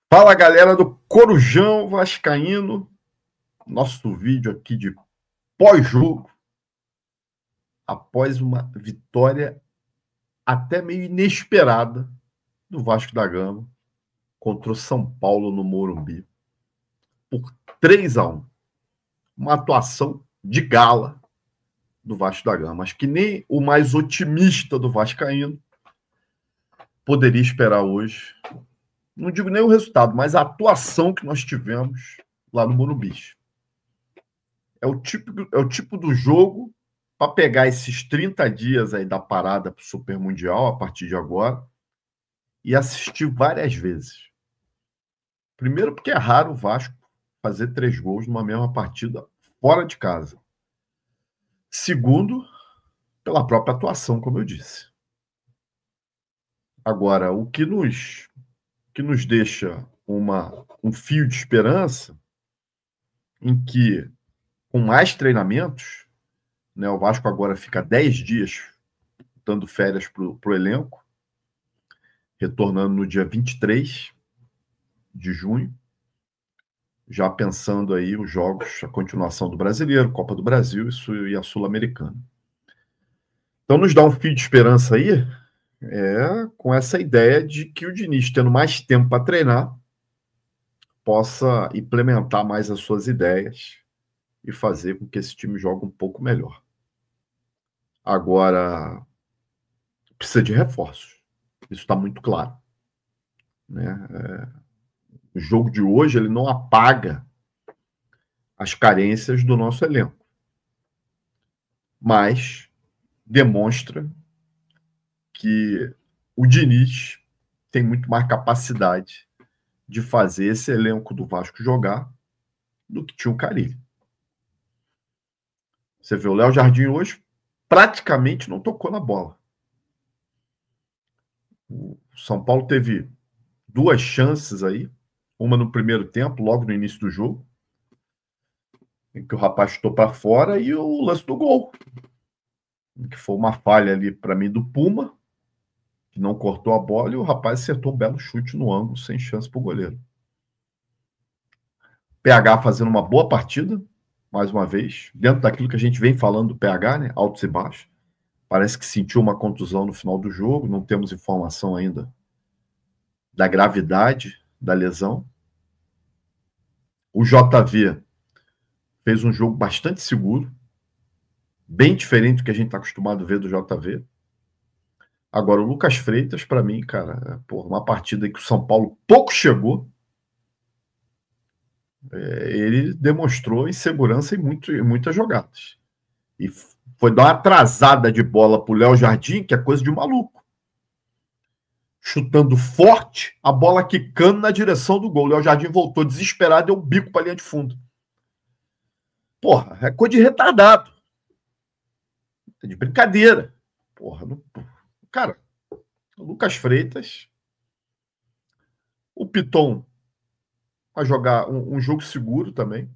Fala, galera do Corujão Vascaíno, nosso vídeo aqui de pós-jogo, após uma vitória até meio inesperada do Vasco da Gama contra o São Paulo no Morumbi, por 3-1. Uma atuação de gala do Vasco da Gama, acho que nem o mais otimista do Vascaíno poderia esperar hoje. Não digo nem o resultado, mas a atuação que nós tivemos lá no Morumbi. É o tipo do jogo para pegar esses 30 dias aí da parada para o Super Mundial, a partir de agora, e assistir várias vezes. Primeiro, porque é raro o Vasco fazer 3 gols numa mesma partida fora de casa. Segundo, pela própria atuação, como eu disse. Agora, o que nos deixa um fio de esperança em que, com mais treinamentos, né, o Vasco agora fica 10 dias dando férias para o elenco, retornando no dia 23 de junho, já pensando aí os jogos, a continuação do Brasileiro, Copa do Brasil e a Sul-Americana. Então nos dá um fio de esperança aí, com essa ideia de que o Diniz, tendo mais tempo para treinar, possa implementar mais as suas ideias e fazer com que esse time jogue um pouco melhor. Agora, precisa de reforços. Isso está muito claro. Né? O jogo de hoje ele não apaga as carências do nosso elenco, mas demonstra que o Diniz tem muito mais capacidade de fazer esse elenco do Vasco jogar do que tinha o Carille. Você vê o Léo Jardim hoje praticamente não tocou na bola. O São Paulo teve 2 chances aí, uma no primeiro tempo, logo no início do jogo, em que o rapaz chutou para fora, e o lance do gol, que foi uma falha ali para mim do Puma, que não cortou a bola, e o rapaz acertou um belo chute no ângulo, sem chance para o goleiro. PH fazendo uma boa partida, mais uma vez, dentro daquilo que a gente vem falando do PH, né? Altos e baixos. Parece que sentiu uma contusão no final do jogo, não temos informação ainda da gravidade da lesão. O JV fez um jogo bastante seguro, bem diferente do que a gente está acostumado a ver do JV. Agora, o Lucas Freitas, para mim, cara, uma partida em que o São Paulo pouco chegou, ele demonstrou insegurança em muitas jogadas. E foi dar uma atrasada de bola para o Léo Jardim, que é coisa de maluco. Chutando forte, a bola quicando na direção do gol. O Léo Jardim voltou desesperado e deu um bico para a linha de fundo. Porra, é coisa de retardado. É de brincadeira. Porra, não... Cara, o Lucas Freitas, o Piton a jogar um jogo seguro também.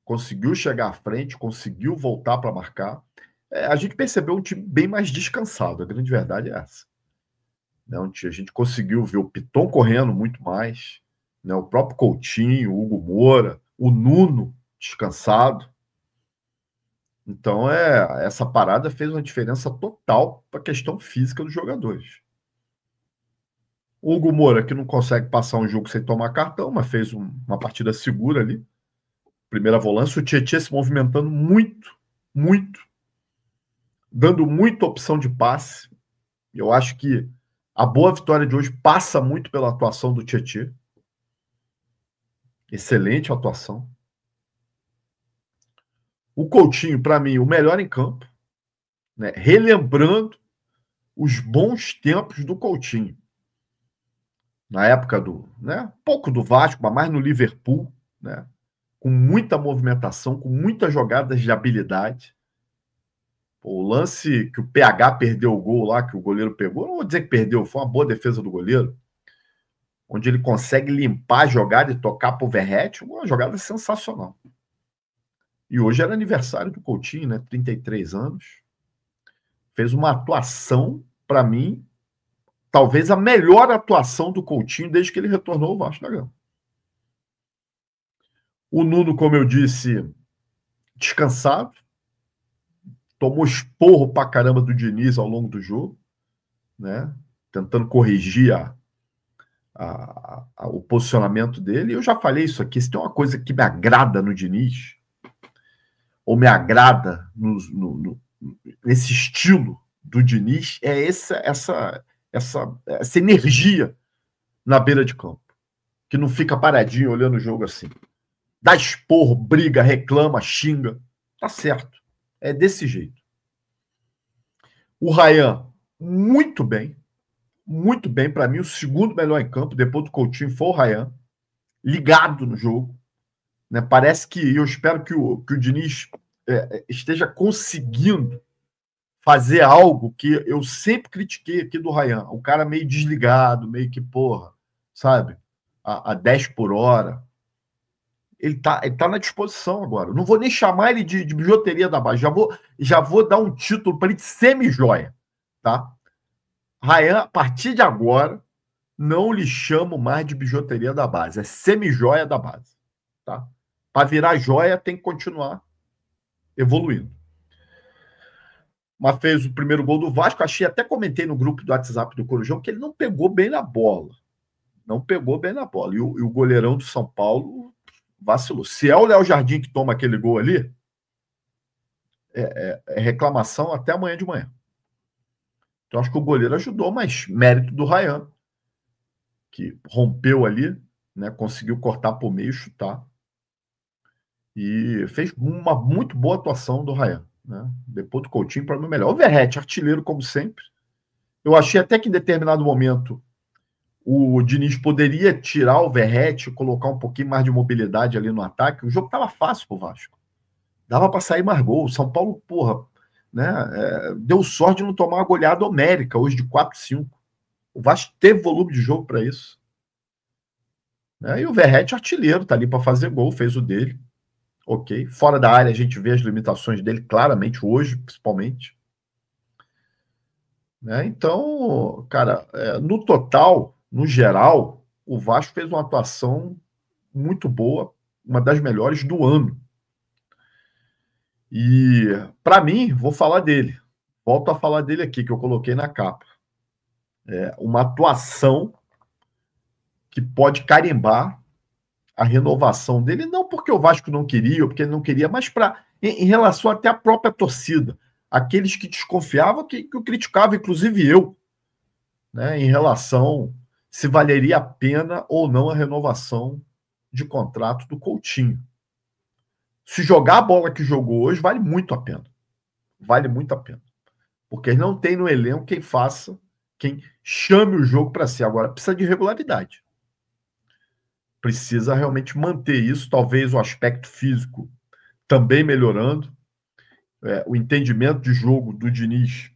Conseguiu chegar à frente, conseguiu voltar para marcar. A gente percebeu um time bem mais descansado, a grande verdade é essa. A gente conseguiu ver o Piton correndo muito mais, né? O próprio Coutinho, o Hugo Moura, o Nuno descansado. Então, essa parada fez uma diferença total para a questão física dos jogadores. O Hugo Moura, que não consegue passar um jogo sem tomar cartão, mas fez uma partida segura ali. Primeira volância, o Tietchan se movimentando muito, dando muita opção de passe. Eu acho que a boa vitória de hoje passa muito pela atuação do Tietchan. Excelente atuação. O Coutinho, para mim, o melhor em campo, né? Relembrando os bons tempos do Coutinho. Na época pouco do Vasco, mas mais no Liverpool, né? Com muita movimentação, com muitas jogadas de habilidade. O lance que o PH perdeu o gol lá, que o goleiro pegou, não vou dizer que perdeu, foi uma boa defesa do goleiro, onde ele consegue limpar a jogada e tocar para o Verratti, uma jogada sensacional. E hoje era aniversário do Coutinho, né? 33 anos. Fez uma atuação, para mim, talvez a melhor atuação do Coutinho desde que ele retornou ao Vasco da Gama. O Nuno, como eu disse, descansado, tomou esporro pra caramba do Diniz ao longo do jogo, né? Tentando corrigir o posicionamento dele. Eu já falei isso aqui, se tem uma coisa que me agrada no Diniz, ou me agrada nesse estilo do Diniz, é essa energia na beira de campo, que não fica paradinho olhando o jogo assim. Dá esporro, briga, reclama, xinga. Tá certo. É desse jeito. O Ryan, muito bem. Muito bem. Para mim, o segundo melhor em campo, depois do Coutinho, foi o Ryan. Ligado no jogo. Né? Parece que, eu espero que o Diniz esteja conseguindo fazer algo que eu sempre critiquei aqui do Ryan. O cara meio desligado, meio que, porra, sabe? A 10 por hora. Ele tá na disposição agora. Não vou nem chamar ele de bijuteria da base. Já vou dar um título para ele de semi-joia. Tá? Ryan, a partir de agora, não lhe chamo mais de bijuteria da base. É semi-joia da base. Tá? Para virar joia, tem que continuar evoluindo. Mas fez o primeiro gol do Vasco. Até comentei no grupo do WhatsApp do Corujão que ele não pegou bem na bola. Não pegou bem na bola. E o goleirão do São Paulo vacilou. Se é o Léo Jardim que toma aquele gol ali, é reclamação até amanhã de manhã. Então, acho que o goleiro ajudou, mas mérito do Ryan, que rompeu ali, né, conseguiu cortar por meio e chutar. E fez uma muito boa atuação do Ryan. Né? Depois do Coutinho, para mim, melhor. O Verratti, artilheiro, como sempre. Eu achei até que em determinado momento o Diniz poderia tirar o Verratti, colocar um pouquinho mais de mobilidade ali no ataque. O jogo estava fácil pro Vasco. Dava para sair mais gol. O São Paulo, porra, né, deu sorte de não tomar uma goleada homérica hoje de 4-5. O Vasco teve volume de jogo para isso. Né? E o Verratti, artilheiro, tá ali para fazer gol, fez o dele. Ok. Fora da área, a gente vê as limitações dele claramente, hoje, principalmente. Né? Então, cara, no total, no geral, o Vasco fez uma atuação muito boa, uma das melhores do ano. E, para mim, vou falar dele. Volto a falar dele aqui, que eu coloquei na capa. Uma atuação que pode carimbar a renovação dele, não porque o Vasco não queria, ou porque ele não queria, mas em relação até à própria torcida. Aqueles que desconfiavam, que eu criticava, inclusive eu, né, em relação se valeria a pena ou não a renovação de contrato do Coutinho. Se jogar a bola que jogou hoje, vale muito a pena. Vale muito a pena. Porque não tem no elenco quem chame o jogo para si. Agora, precisa de regularidade. Precisa realmente manter isso. Talvez o aspecto físico também melhorando. O entendimento de jogo do Diniz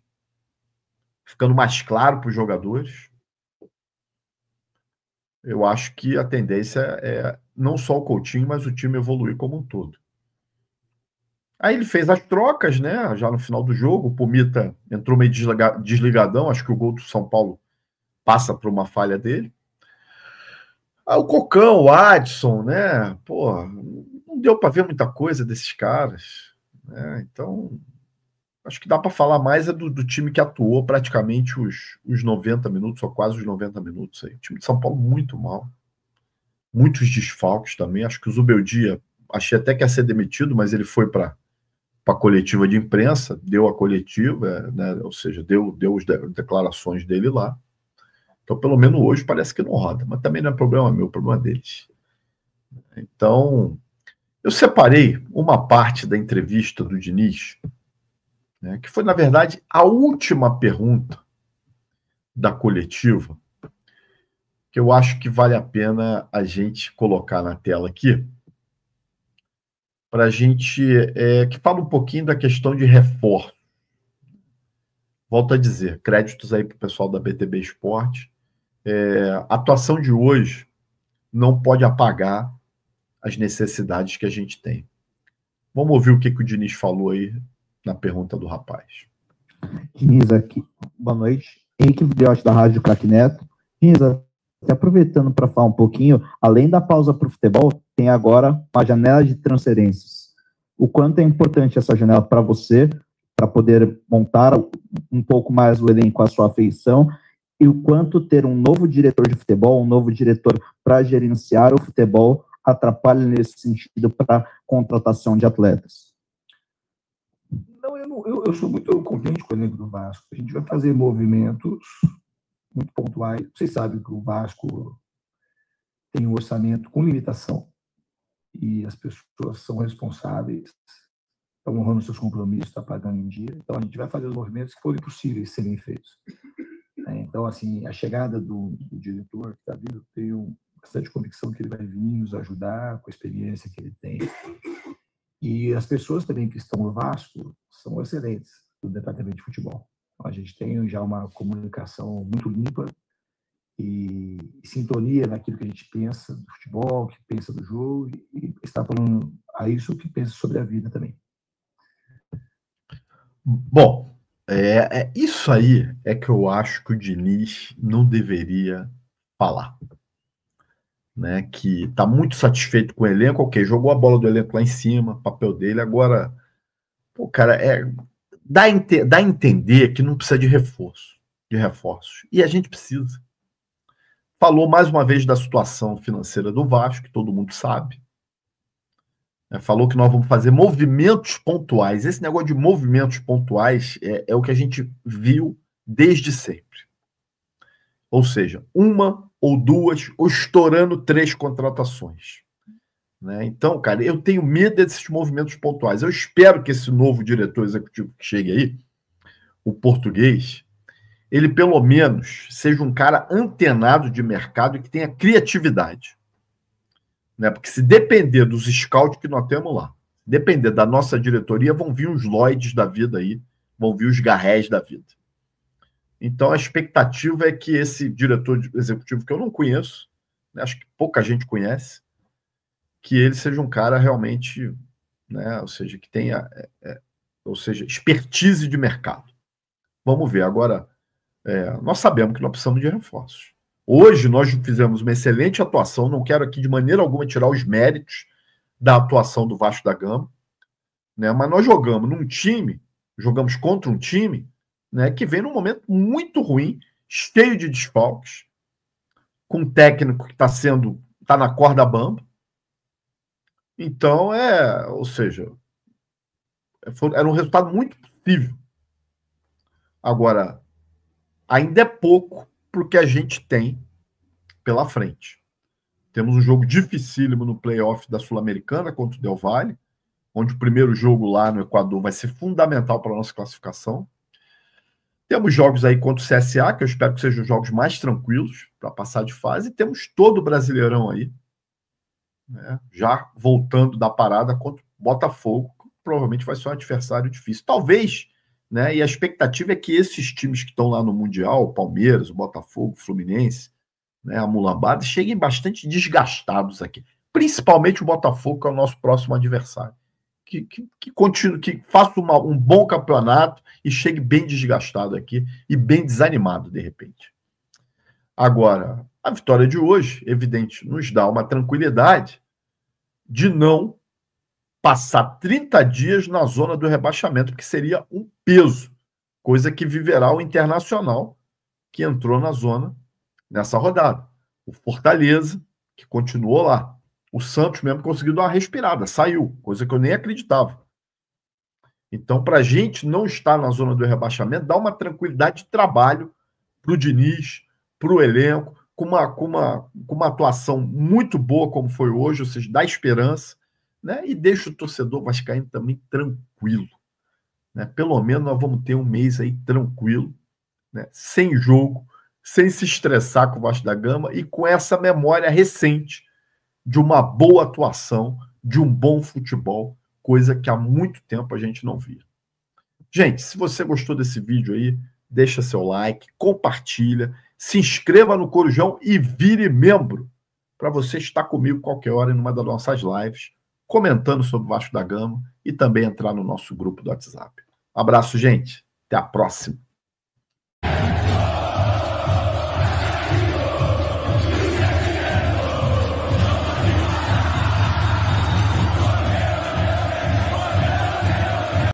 ficando mais claro para os jogadores. Eu acho que a tendência é não só o Coutinho, mas o time evoluir como um todo. Aí ele fez as trocas, né? Já no final do jogo, o Pumita entrou meio desligadão. Acho que o gol do São Paulo passa por uma falha dele. Aí o Cocão, o Adson, né? Pô, não deu para ver muita coisa desses caras. Né? Então, acho que dá para falar mais do time que atuou praticamente os 90 minutos, ou quase os 90 minutos. Aí. O time de São Paulo muito mal. Muitos desfalques também. Acho que o Zubeldia, achei até que ia ser demitido, mas ele foi para a coletiva de imprensa, deu a coletiva, né? Ou seja, deu as declarações dele lá. Então, pelo menos hoje, parece que não roda. Mas também não é problema meu, é problema deles. Então, eu separei uma parte da entrevista do Diniz, né, que foi, na verdade, a última pergunta da coletiva, que eu acho que vale a pena a gente colocar na tela aqui, para a gente que fala um pouquinho da questão de reforço. Volto a dizer, créditos aí para o pessoal da BTB Esporte. A atuação de hoje não pode apagar as necessidades que a gente tem. Vamos ouvir o que o Diniz falou aí na pergunta do rapaz. Diniz aqui, boa noite. Henrique Vidriotti, da Rádio Craque Neto. Ginza, aproveitando para falar um pouquinho, além da pausa para o futebol, tem agora uma janela de transferências. O quanto é importante essa janela para você, para poder montar um pouco mais o elenco à sua afeição, e o quanto ter um novo diretor de futebol, um novo diretor para gerenciar o futebol, atrapalha nesse sentido para contratação de atletas? Não, eu sou muito contente com o elenco do Vasco. A gente vai fazer movimentos muito pontuais. Vocês sabem que o Vasco tem um orçamento com limitação e as pessoas são responsáveis, estão honrando seus compromissos, estão pagando em dia. Então, a gente vai fazer os movimentos que forem possíveis serem feitos. Então, assim, a chegada do diretor que está vindo, tenho bastante convicção que ele vai vir nos ajudar com a experiência que ele tem. E as pessoas também que estão no Vasco são excelentes do departamento de futebol. Então, a gente tem já uma comunicação muito limpa e sintonia naquilo que a gente pensa do futebol, que pensa do jogo, e está falando a isso que pensa sobre a vida também. Bom, isso aí é que eu acho que o Diniz não deveria falar. Né, que está muito satisfeito com o elenco, ok, jogou a bola do elenco lá em cima, papel dele, agora, pô, cara, dá a entender que não precisa de reforços, e a gente precisa. Falou mais uma vez da situação financeira do Vasco, que todo mundo sabe, né, falou que nós vamos fazer movimentos pontuais. Esse negócio de movimentos pontuais é o que a gente viu desde sempre. Ou seja, uma ou duas, ou estourando 3 contratações. Né? Então, cara, eu tenho medo desses movimentos pontuais. Eu espero que esse novo diretor executivo que chegue aí, o português, ele pelo menos seja um cara antenado de mercado e que tenha criatividade. Né? Porque se depender dos scouts que nós temos lá, depender da nossa diretoria, vão vir os Lloyds da vida aí, vão vir os Garrés da vida. Então, a expectativa é que esse diretor executivo, que eu não conheço, né, acho que pouca gente conhece, que ele seja um cara realmente, né, ou seja, que tenha, expertise de mercado. Vamos ver. Agora, nós sabemos que nós precisamos de reforços. Hoje, nós fizemos uma excelente atuação, não quero aqui de maneira alguma tirar os méritos da atuação do Vasco da Gama, né, mas nós jogamos contra um time, né, que vem num momento muito ruim, cheio de desfalques, com um técnico que está na corda bamba. Então, ou seja, era um resultado muito possível. Agora, ainda é pouco para o que a gente tem pela frente. Temos um jogo dificílimo no playoff da Sul-Americana contra o Del Valle, onde o primeiro jogo lá no Equador vai ser fundamental para a nossa classificação. Temos jogos aí contra o CSA, que eu espero que sejam jogos mais tranquilos para passar de fase. E temos todo o Brasileirão aí, né, já voltando da parada contra o Botafogo, que provavelmente vai ser um adversário difícil. Talvez, né, e a expectativa é que esses times que estão lá no Mundial, o Palmeiras, o Botafogo, o Fluminense, né, a Mulambada, cheguem bastante desgastados aqui. Principalmente o Botafogo, que é o nosso próximo adversário. Que faça um bom campeonato e chegue bem desgastado aqui e bem desanimado, de repente. Agora, a vitória de hoje, evidente, nos dá uma tranquilidade de não passar 30 dias na zona do rebaixamento, porque seria um peso, coisa que viverá o Internacional, que entrou na zona nessa rodada. O Fortaleza, que continuou lá. O Santos mesmo conseguiu dar uma respirada, saiu, coisa que eu nem acreditava. Então, para a gente não estar na zona do rebaixamento, dá uma tranquilidade de trabalho para o Diniz, para o elenco, com uma atuação muito boa como foi hoje, ou seja, dá esperança, né? E deixa o torcedor vascaíno também tranquilo. Né? Pelo menos nós vamos ter um mês aí tranquilo, né? Sem jogo, sem se estressar com o Vasco da Gama e com essa memória recente de uma boa atuação, de um bom futebol, coisa que há muito tempo a gente não via. Gente, se você gostou desse vídeo aí, deixa seu like, compartilha, se inscreva no Corujão e vire membro para você estar comigo qualquer hora em uma das nossas lives, comentando sobre o Vasco da Gama e também entrar no nosso grupo do WhatsApp. Abraço, gente. Até a próxima.